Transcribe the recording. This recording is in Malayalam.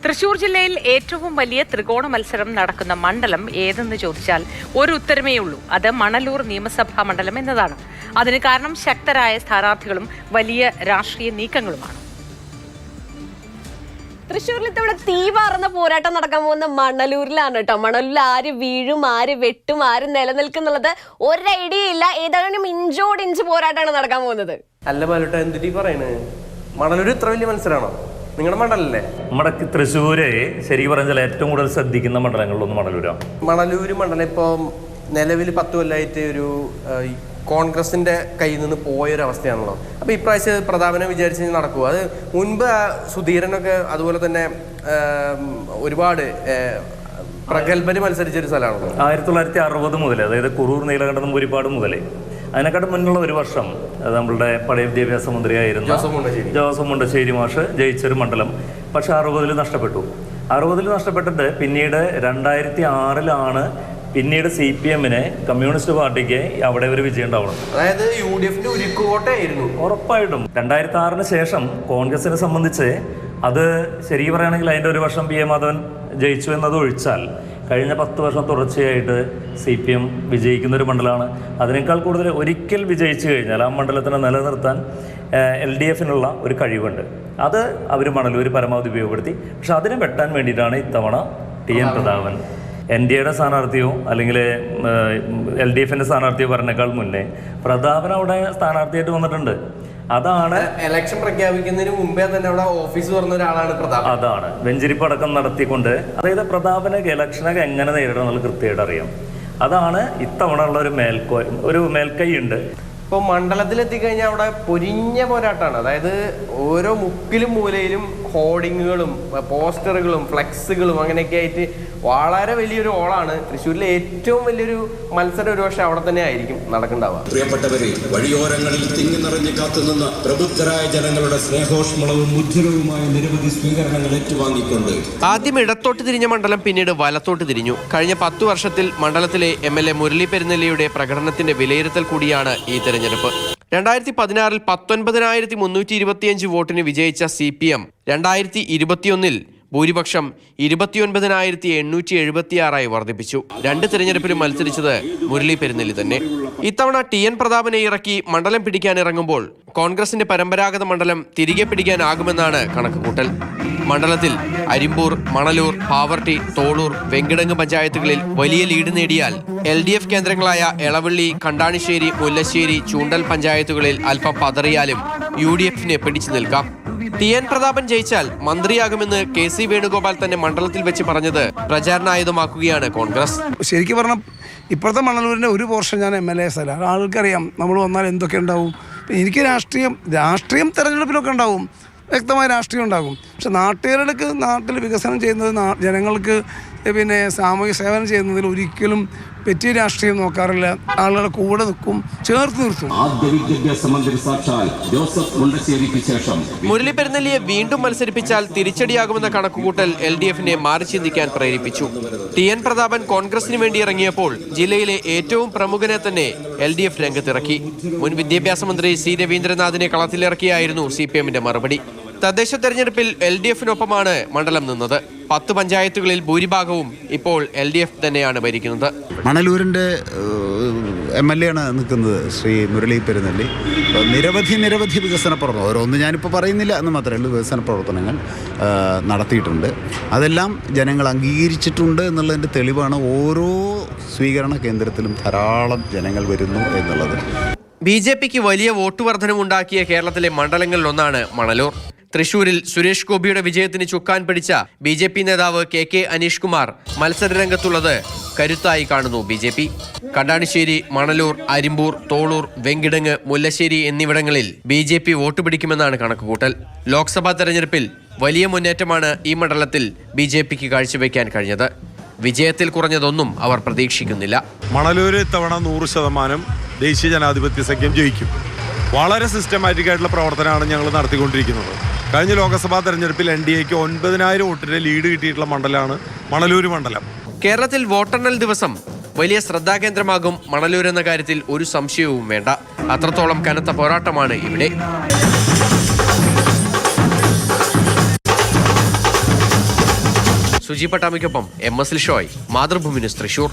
തൃശൂർ ജില്ലയിൽ ഏറ്റവും വലിയ ത്രികോണ മത്സരം നടക്കുന്ന മണ്ഡലം ഏതെന്ന് ചോദിച്ചാൽ ഒരു ഉത്തരമേ ഉള്ളൂ. അത് മണലൂർ നിയമസഭാ മണ്ഡലം എന്നതാണ്. അതിന് കാരണം ശക്തരായ സ്ഥാനാർത്ഥികളും വലിയ രാഷ്ട്രീയ നീക്കങ്ങളുമാണ്. തൃശ്ശൂരിൽ ഇത്തവണ തീ പാറുന്ന പോരാട്ടം നടക്കാൻ പോകുന്ന മണലൂരിലാണ് കേട്ടോ. മണലൂരിൽ ആര് വീഴും, ആര് വെട്ടും, ആര് നിലനിൽക്കുന്നുള്ളത് ഒരു ഐഡിയ ഇല്ല. ഏതായാലും ഇഞ്ചോടിഞ്ച് പോരാട്ടമാണ് നടക്കാൻ പോകുന്നത്. അല്ല ബാലുട്ട, എന്തിട്ടീ പറയണേ? മണലൂർ ഇത്ര വലിയ മത്സരമാണോ? നിങ്ങളുടെ മണ്ഡലല്ലേ? നമ്മുടെ തൃശ്ശൂര് ശരിക്കും പറഞ്ഞാൽ ഏറ്റവും കൂടുതൽ ശ്രദ്ധിക്കുന്ന മണ്ഡലങ്ങളിലൊന്നും മണലൂരാണ്. മണലൂര് മണ്ഡലം ഇപ്പോൾ നിലവിൽ 10 കൊല്ലമായിട്ട് ഒരു കോൺഗ്രസിന്റെ കയ്യിൽ നിന്ന് പോയൊരവസ്ഥയാണല്ലോ. അപ്പോൾ ഇപ്രാവശ്യം പ്രതാപനെ വിചാരിച്ച് നടക്കുക. അത് മുൻപ് സുധീരനൊക്കെ അതുപോലെ തന്നെ ഒരുപാട് പ്രഗത്ഭര് മത്സരിച്ചൊരു സ്ഥലമാണല്ലോ. 1960 മുതൽ, അതായത് കുറൂർ നീലകണ്ഠൻ മുരിപ്പാട് മുതൽ, അതിനെക്കാട്ടും മുന്നുള്ള ഒരു വർഷം നമ്മളുടെ പഴയ വിദ്യാഭ്യാസ മന്ത്രിയായിരുന്ന ജോസഫ് മുണ്ടശ്ശേരി മാഷ് ജയിച്ചൊരു മണ്ഡലം. പക്ഷെ 60 നഷ്ടപ്പെട്ടു. 60 നഷ്ടപ്പെട്ടിട്ട് പിന്നീട് 2006 പിന്നീട് CPM-ന് കമ്മ്യൂണിസ്റ്റ് പാർട്ടിക്ക് അവിടെ ഒരു വിജയം ഉണ്ടാവണം. അതായത് UDF-ന്റെ ഉരുക്കുകോട്ടയായിരുന്നു. ഉറപ്പായിട്ടും 2006 ശേഷം കോൺഗ്രസിനെ സംബന്ധിച്ച് അത് ശരിക്കും പറയുകയാണെങ്കിൽ അതിൻ്റെ ഒരു വർഷം PA മാധവൻ ജയിച്ചു എന്നത് ഒഴിച്ചാൽ കഴിഞ്ഞ 10 വർഷം തുടർച്ചയായിട്ട് CPM വിജയിക്കുന്നൊരു മണ്ഡലമാണ്. അതിനേക്കാൾ കൂടുതൽ ഒരിക്കൽ വിജയിച്ചു കഴിഞ്ഞാൽ ആ മണ്ഡലത്തിനെ നിലനിർത്താൻ LDF-നുള്ള ഒരു കഴിവുണ്ട്. അത് അവർ മണലൂർ പരമാവധി ഉപയോഗപ്പെടുത്തി. പക്ഷെ അതിനെ വെട്ടാൻ വേണ്ടിയിട്ടാണ് ഇത്തവണ TN പ്രതാപൻ NDA-യുടെ സ്ഥാനാർത്ഥിയോ അല്ലെങ്കിൽ LDF-ന്റെ സ്ഥാനാർത്ഥിയോ പറഞ്ഞേക്കാൾ മുന്നേ പ്രതാപൻ അവിടെ സ്ഥാനാർത്ഥിയായിട്ട് വന്നിട്ടുണ്ട്. അതാണ് ഇലക്ഷൻ പ്രഖ്യാപിക്കുന്നതിന് മുമ്പേ തന്നെ അവിടെ ഓഫീസ് തുറന്ന ഒരാളാണ് പ്രതാപൻ. അതാണ് വെഞ്ചരിപ്പടക്കം നടത്തിക്കൊണ്ട്, അതായത് പ്രതാപന് ഇലക്ഷനൊക്കെ എങ്ങനെ നേരിടണം എന്നുള്ളത് കൃത്യമായിട്ട് അറിയാം. അതാണ് ഇത്തവണ ഉള്ള ഒരു മേൽക്കൈ ഉണ്ട്. ഇപ്പോൾ മണ്ഡലത്തിലെത്തിക്കഴിഞ്ഞാൽ അവിടെ പൊരിഞ്ഞ പോരാട്ടമാണ്. അതായത് ഓരോ മുക്കിലും മൂലയിലും ഹോർഡിങ്ങുകളും പോസ്റ്ററുകളും ഫ്ലെക്സുകളും അങ്ങനെയൊക്കെ ആയിട്ട് വളരെ വലിയൊരു ഓളാണ്. തൃശ്ശൂരിലെ ഏറ്റവും വലിയൊരു മത്സരം ഒരുപക്ഷെ അവിടെ തന്നെ ആയിരിക്കും നടക്കുന്നുണ്ടാവുക. പ്രിയപ്പെട്ടവരെ, വഴിയോരങ്ങളിൽ തിങ്ങി നിറഞ്ഞ് കാത്തുനിന്ന പ്രബുദ്ധരായ ജനങ്ങളുടെ സ്നേഹോഷ്മളവും ഉജ്ജ്വലവുമായ നിരവധി സ്വീകരണങ്ങൾ ഏറ്റുവാങ്ങിക്കൊണ്ട് ആദ്യം ഇടത്തോട്ട് തിരിഞ്ഞ മണ്ഡലം പിന്നീട് വലത്തോട്ട് തിരിഞ്ഞു. കഴിഞ്ഞ 10 വർഷത്തിൽ മണ്ഡലത്തിലെ MLA മുരളി പെരുന്നെല്ലിയുടെ പ്രകടനത്തിന്റെ വിലയിരുത്തൽ കൂടിയാണ് ഈ തെരഞ്ഞെടുപ്പ്. 2016 19,325 വോട്ടിന് വിജയിച്ച CPM 2021 ഭൂരിപക്ഷം 29,876 വർദ്ധിപ്പിച്ചു. 2 തെരഞ്ഞെടുപ്പിലും മത്സരിച്ചത് മുരളി പെരുന്നെല്ലി തന്നെ. ഇത്തവണ TN പ്രതാപനെ ഇറക്കി മണ്ഡലം പിടിക്കാനിറങ്ങുമ്പോൾ കോൺഗ്രസിന്റെ പരമ്പരാഗത മണ്ഡലം തിരികെ പിടിക്കാനാകുമെന്നാണ് കണക്കുകൂട്ടൽ. മണ്ഡലത്തിൽ അരിമ്പൂർ, മണലൂർ, പാവർട്ടി, തോളൂർ, വെങ്കിടങ്ങ് പഞ്ചായത്തുകളിൽ വലിയ ലീഡ് നേടിയാൽ LDF കേന്ദ്രങ്ങളായ എളവള്ളി, കണ്ടാണിശ്ശേരി, മുല്ലശ്ശേരി, ചൂണ്ടൽ പഞ്ചായത്തുകളിൽ അല്പം പതറിയാലും UDF-ന് പിടിച്ചു നിൽക്കാം. TN പ്രതാപൻ ജയിച്ചാൽ മന്ത്രിയാകുമെന്ന് KC വേണുഗോപാൽ തന്നെ മണ്ഡലത്തിൽ വെച്ച് പറഞ്ഞത് പ്രചാരണായുധമാക്കുകയാണ് കോൺഗ്രസ്. ശരിക്കും പറഞ്ഞാൽ ഇപ്പോഴത്തെ മണലൂരിൻ്റെ ഒരു പോർഷൻ ഞാൻ MLA സ്ഥലമാണ്. ആൾക്കറിയാം നമ്മൾ വന്നാൽ എന്തൊക്കെ ഉണ്ടാവും. എനിക്ക് രാഷ്ട്രീയം തെരഞ്ഞെടുപ്പിലൊക്കെ ഉണ്ടാവും, വ്യക്തമായ രാഷ്ട്രീയം ഉണ്ടാകും. പക്ഷെ നാട്ടിൽ വികസനം ചെയ്യുന്നത്, ജനങ്ങൾക്ക് പിന്നെ സാമൂഹിക സേവനം ചെയ്യുന്നതിൽ ഒരിക്കലും പറ്റിയ രാഷ്ട്രീയം നോക്കാറില്ല. ആളുകളെ കൂടെ നിൽക്കും, ചേർത്ത് നിർത്തും. മുരളി പെരുന്നെല്ലിയെ വീണ്ടും മത്സരിപ്പിച്ചാൽ തിരിച്ചടിയാകുമെന്ന കണക്കുകൂട്ടൽ LDF-നെ മാറി ചിന്തിക്കാൻ പ്രേരിപ്പിച്ചു. TN പ്രതാപൻ കോൺഗ്രസിന് വേണ്ടി ഇറങ്ങിയപ്പോൾ ജില്ലയിലെ ഏറ്റവും പ്രമുഖനെ തന്നെ LDF രംഗത്തിറക്കി. മുൻ വിദ്യാഭ്യാസ മന്ത്രി C രവീന്ദ്രനാഥിനെ കളത്തിലിറക്കിയായിരുന്നു CPM-ന്റെ മറുപടി. തദ്ദേശ തെരഞ്ഞെടുപ്പിൽ LDF-നൊപ്പമാണ് മണ്ഡലം നിന്നത്. 10 പഞ്ചായത്തുകളിൽ ഭൂരിഭാഗവും ഇപ്പോൾ LDF തന്നെയാണ് ഭരിക്കുന്നത്. മണലൂരിൻ്റെ MLA ആണ് നിൽക്കുന്നത് ശ്രീ മുരളി പെരുന്നെല്ലി. നിരവധി വികസന പ്രവർത്തനം, ഓരോന്നും ഞാനിപ്പോൾ പറയുന്നില്ല എന്ന് മാത്രമേ ഉള്ളൂ, വികസന പ്രവർത്തനങ്ങൾ നടത്തിയിട്ടുണ്ട്. അതെല്ലാം ജനങ്ങൾ അംഗീകരിച്ചിട്ടുണ്ട് എന്നുള്ളതിൻ്റെ തെളിവാണ് ഓരോ സ്വീകരണ കേന്ദ്രത്തിലും ധാരാളം ജനങ്ങൾ വരുന്നു എന്നുള്ളത്. BJPക്ക് വലിയ വോട്ട് വർധനമുണ്ടാക്കിയ കേരളത്തിലെ മണ്ഡലങ്ങളിലൊന്നാണ് മണലൂർ. തൃശൂരിൽ സുരേഷ് ഗോപിയുടെ വിജയത്തിന് ചുക്കാൻ പിടിച്ച BJP നേതാവ് KK അനീഷ് കുമാർ മത്സരരംഗത്തുള്ളത് കരുത്തായി കാണുന്നു BJP. കണ്ടാണിശ്ശേരി, മണലൂർ, അരിമ്പൂർ, തോളൂർ, വെങ്കിടങ്ങ്, മുല്ലശ്ശേരി എന്നിവിടങ്ങളിൽ BJP വോട്ട് പിടിക്കുമെന്നാണ് കണക്കുകൂട്ടൽ. ലോക്സഭാ തെരഞ്ഞെടുപ്പിൽ വലിയ മുന്നേറ്റമാണ് ഈ മണ്ഡലത്തിൽ BJPക്ക് കാഴ്ചവെക്കാൻ കഴിഞ്ഞത്. വിജയത്തിൽ കുറഞ്ഞതൊന്നും അവർ പ്രതീക്ഷിക്കുന്നില്ല. മണലൂര് ഇത്തവണ 100% ദേശീയ ജനാധിപത്യ സഖ്യം ജയിക്കും. വളരെ സിസ്റ്റമാറ്റിക് ആയിട്ടുള്ള പ്രവർത്തനമാണ് ഞങ്ങൾ നടത്തിക്കൊണ്ടിരിക്കുന്നത്. കഴിഞ്ഞ ലോക്സഭാ തെരഞ്ഞെടുപ്പിൽ NDAക്ക് 9,000 വോട്ടിന്റെ ലീഡ് കിട്ടിയിട്ടുള്ള മണ്ഡലമാണ് മണലൂര് മണ്ഡലം. കേരളത്തിൽ വോട്ടെണ്ണൽ ദിവസം വലിയ ശ്രദ്ധാകേന്ദ്രമാകും മണലൂർ എന്ന കാര്യത്തിൽ ഒരു സംശയവും വേണ്ട. അത്രത്തോളം കനത്ത പോരാട്ടമാണ് ഇവിടെ. സുജി പട്ടാമിക്കൊപ്പം MS ലിഷോയ്, മാതൃഭൂമി ന്യൂസ് തൃശൂർ.